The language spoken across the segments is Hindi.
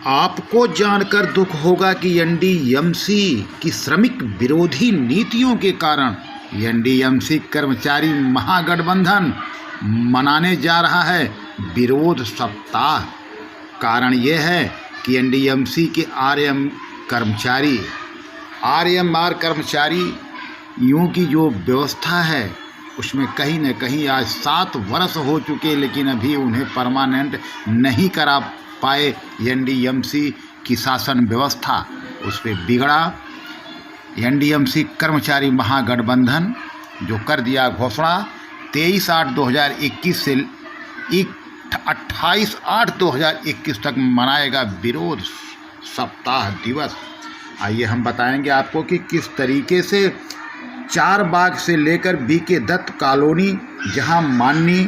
आपको जानकर दुख होगा कि एनडीएमसी की श्रमिक विरोधी नीतियों के कारण एनडीएमसी कर्मचारी महागठबंधन मनाने जा रहा है विरोध सप्ताह। कारण यह है कि एनडीएमसी के आरएमआर कर्मचारियों की जो व्यवस्था है उसमें कहीं न कहीं आज 7 वर्ष हो चुके, लेकिन अभी उन्हें परमानेंट नहीं करा पाए। एनडीएमसी की शासन व्यवस्था उस पर बिगड़ा। एनडीएमसी कर्मचारी महागठबंधन जो कर दिया घोषणा 23/8/2021 से 28/8/2021 तक मनाएगा विरोध सप्ताह दिवस। आइए हम बताएंगे आपको कि किस तरीके से चारबाग से लेकर बीके दत्त कॉलोनी, जहां माननीय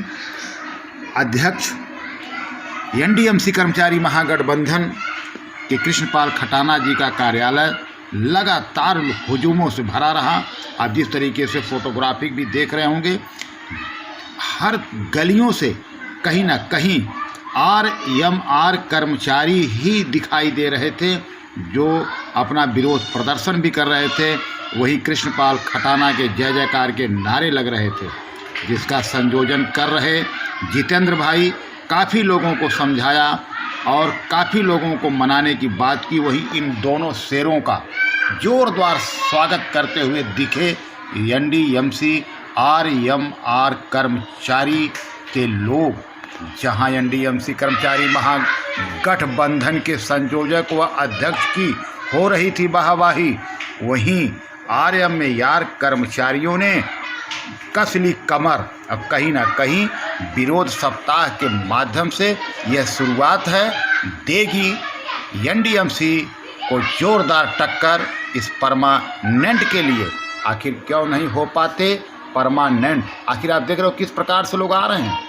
अध्यक्ष एनडीएमसी कर्मचारी महागठबंधन के कृष्णपाल खटाना जी का कार्यालय लगातार हुजूमों से भरा रहा। आप जिस तरीके से फोटोग्राफिक भी देख रहे होंगे, हर गलियों से कहीं ना कहीं आरएमआर कर्मचारी ही दिखाई दे रहे थे जो अपना विरोध प्रदर्शन भी कर रहे थे। वही कृष्णपाल खटाना के जय जयकार के नारे लग रहे थे, जिसका संयोजन कर रहे जितेंद्र भाई काफ़ी लोगों को समझाया और काफ़ी लोगों को मनाने की बात की। वही इन दोनों शेरों का जोरदार स्वागत करते हुए दिखे एनडीएमसी आरएमआर कर्मचारी के लोग। जहां एनडीएमसी कर्मचारी महागठबंधन के संयोजक व अध्यक्ष की हो रही थी वाहवाही, वहीं आरएमआर कर्मचारियों ने कस ली कमर। अब कहीं ना कहीं विरोध सप्ताह के माध्यम से यह शुरुआत है, देगी एनडीएमसी को जोरदार टक्कर इस परमानेंट के लिए। आखिर क्यों नहीं हो पाते परमानेंट? आखिर आप देख रहे हो किस प्रकार से लोग आ रहे हैं।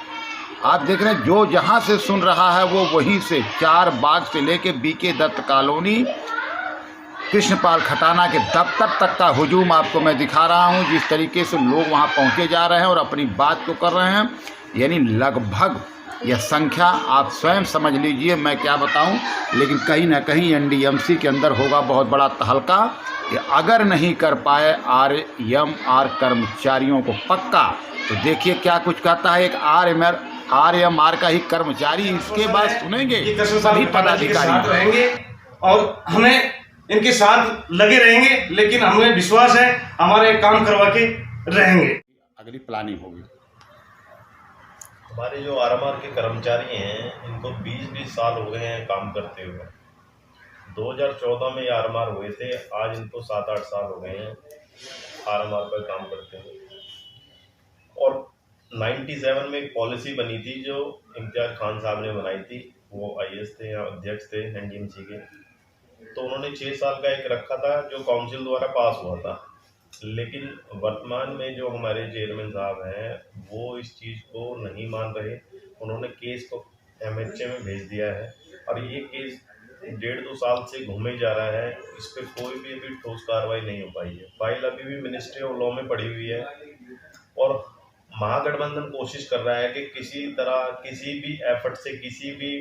आप देख रहे हैं जो जहां से सुन रहा है वो वहीं से, चारबाग से लेके बीके दत्त कॉलोनी, कृष्णपाल खटाना के दफ्तर तक का हुजूम आपको मैं दिखा रहा हूं। जिस तरीके से लोग वहां पहुंचे जा रहे हैं और अपनी बात को कर रहे हैं, यानी लगभग यह संख्या आप स्वयं समझ लीजिए, मैं क्या बताऊं। लेकिन कहीं ना कहीं एनडीएमसी के अंदर होगा बहुत बड़ा तहलका कि अगर नहीं कर पाए आरएमआर कर्मचारियों को पक्का, तो देखिए क्या कुछ कहता है एक आरएमआर का ही कर्मचारी। इसके बाद सुनेंगे सभी पदाधिकारी रहेंगे और हमें इनके साथ लगे रहेंगे, लेकिन हमें विश्वास है हमारे काम करवा के रहेंगे। अगली प्लानिंग होगी। हमारे जो आरएमआर के कर्मचारी हैं, इनको 20-20 साल हो गए हैं काम करते हुए। 2014 में ये आरएमआर हुए थे, आज इनको 7-8 साल हो गए हैं आरएमआर पर काम करते हुए। और 97 में एक पॉलिसी बनी थी जो इम्तियाज खान साहब ने बनाई थी, वो आईएएस थे या अध्यक्ष थे एनडीएमसी के। तो उन्होंने 6 साल का एक रखा था जो काउंसिल द्वारा पास हुआ था। लेकिन वर्तमान में जो हमारे चेयरमैन साहब हैं वो इस चीज़ को नहीं मान रहे। उन्होंने केस को एमएचए में भेज दिया है और ये केस 1.5-2 साल से घूमे जा रहा है। इस पर कोई भी अभी ठोस कार्रवाई नहीं हो पाई है। फाइल अभी भी मिनिस्ट्री ऑफ लॉ में पड़ी हुई है और महागठबंधन कोशिश कर रहा है कि किसी तरह किसी भी एफर्ट से किसी भी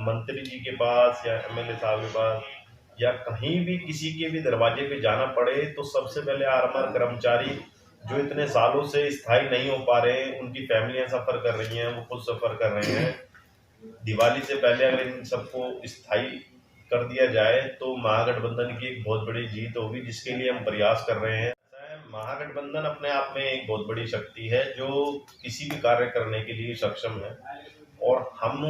मंत्री जी के पास या एमएलए साहब के पास या कहीं भी किसी के भी दरवाजे पे जाना पड़े तो सबसे पहले आरएमआर कर्मचारी जो इतने सालों से स्थायी नहीं हो पा रहे हैं, उनकी फैमिलियां सफ़र कर रही हैं, वो खुद सफ़र कर रहे हैं। दिवाली से पहले अगर इन सबको स्थायी कर दिया जाए तो महागठबंधन की एक बहुत बड़ी जीत होगी, जिसके लिए हम प्रयास कर रहे हैं। महागठबंधन अपने आप में एक बहुत बड़ी शक्ति है जो किसी भी कार्य करने के लिए सक्षम है और हम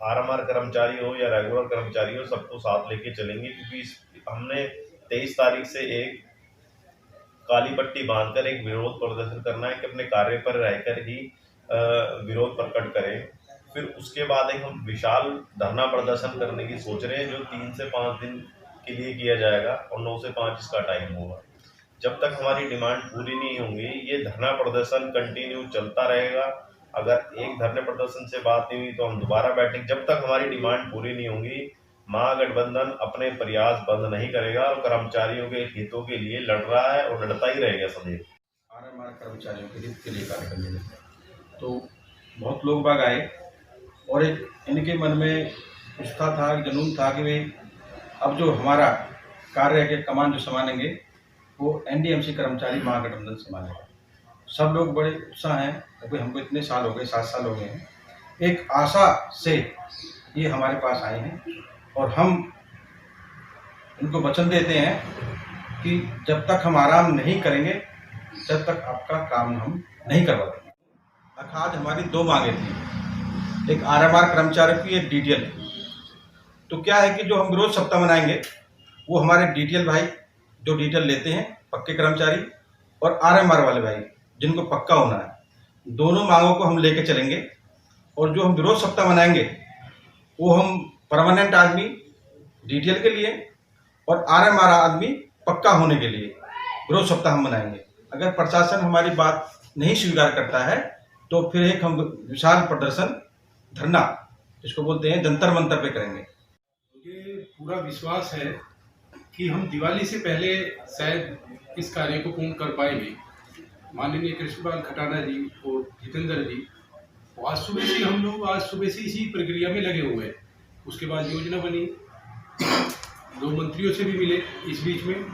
आरएमआर कर्मचारी हो या रेगुलर कर्मचारी हो सबको साथ लेके चलेंगे, क्योंकि हमने 23 तारीख से एक काली पट्टी बांधकर एक विरोध प्रदर्शन करना है कि अपने कार्य पर रहकर ही विरोध प्रकट करें। फिर उसके बाद एक हम विशाल धरना प्रदर्शन करने की सोच रहे हैं जो 3 से 5 दिन के लिए किया जाएगा और 9 से 5 इसका टाइम होगा। जब तक हमारी डिमांड पूरी नहीं होंगी ये धरना प्रदर्शन कंटिन्यू चलता रहेगा। अगर एक धरने प्रदर्शन से बात नहीं हुई तो हम दोबारा बैठेंगे। जब तक हमारी डिमांड पूरी नहीं होंगी महागठबंधन अपने प्रयास बंद नहीं करेगा और कर्मचारियों के हितों के लिए लड़ रहा है और लड़ता ही रहेगा सदैव। आरएमआर कर्मचारियों के हित के लिए कार्य करने लगे तो बहुत लोग बाग आए और एक इनके मन में उत्साह था, जुनून था कि भाई अब जो हमारा कार्य है कि कमान जो संभालेंगे वो एनडीएमसी कर्मचारी महागठबंधन संभालेगा। सब लोग बड़े उत्साह हैं क्योंकि हमको इतने साल हो गए, 7 साल हो गए हैं, एक आशा से ये हमारे पास आए हैं और हम इनको वचन देते हैं कि जब तक हम आराम नहीं करेंगे जब तक आपका काम हम नहीं करवा देंगे। आज हमारी 2 मांगे थी, एक आरएमआर कर्मचारियों की, एक डीटीएल। तो क्या है कि जो हम विरोध सप्ताह मनाएंगे वो हमारे डीटीएल भाई जो डीटीएल लेते हैं पक्के कर्मचारी और आरएमआर वाले भाई जिनको पक्का होना है, दोनों मांगों को हम लेके चलेंगे। और जो हम विरोध सप्ताह मनाएंगे वो हम परमानेंट आदमी डीटीएल के लिए और आरएमआर आदमी पक्का होने के लिए विरोध सप्ताह हम मनाएंगे। अगर प्रशासन हमारी बात नहीं स्वीकार करता है तो फिर एक हम विशाल प्रदर्शन, धरना जिसको बोलते हैं, जंतर मंतर पे करेंगे। मुझे पूरा विश्वास है कि हम दिवाली से पहले शायद इस कार्य को पूर्ण कर पाएंगे। माननीय कृष्णपाल खटाना जी और जितेंद्र जी, आज सुबह से हम लोग इसी प्रक्रिया में लगे हुए हैं। उसके बाद योजना बनी, 2 मंत्रियों से भी मिले, इस बीच में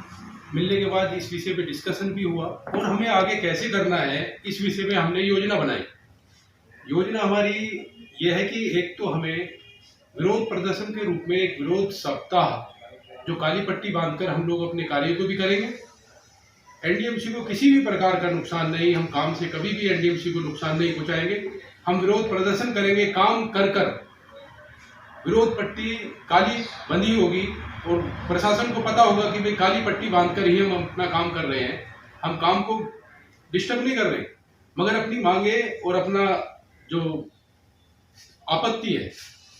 मिलने के बाद इस विषय पे डिस्कशन भी हुआ और हमें आगे कैसे करना है इस विषय में हमने योजना बनाई। योजना हमारी ये है कि एक तो हमें विरोध प्रदर्शन के रूप में एक विरोध सप्ताह जो काली पट्टी बांधकर हम लोग अपने कार्य को भी करेंगे। एनडीएमसी को किसी भी प्रकार का नुकसान नहीं, हम काम से कभी भी एनडीएमसी को नुकसान नहीं पहुंचाएंगे। हम विरोध प्रदर्शन करेंगे, काम कर विरोध पट्टी काली बंधी होगी और प्रशासन को पता होगा कि भाई काली पट्टी बांधकर ही हम अपना काम कर रहे हैं, हम काम को डिस्टर्ब नहीं कर रहे, मगर अपनी मांगे और अपना जो आपत्ति है,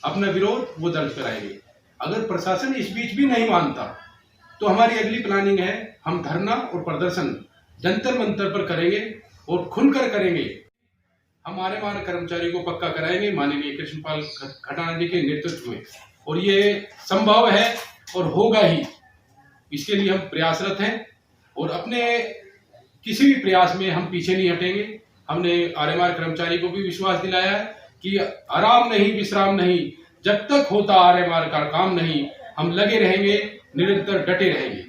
अपना विरोध वो दर्ज कराएंगे। अगर प्रशासन इस बीच भी नहीं मानता तो हमारी अगली प्लानिंग है, हम धरना और प्रदर्शन जंतर मंतर पर करेंगे और खुलकर करेंगे। हम आरएमआर कर्मचारी को पक्का कराएंगे माननीय कृष्णपाल खटाना जी के नेतृत्व में, और ये संभव है और होगा ही। इसके लिए हम प्रयासरत हैं और अपने किसी भी प्रयास में हम पीछे नहीं हटेंगे। हमने आरएमआर कर्मचारी को भी विश्वास दिलाया है कि आराम नहीं, विश्राम नहीं, जब तक होता आरएमआर का काम नहीं, हम लगे रहेंगे, निरंतर डटे रहेंगे।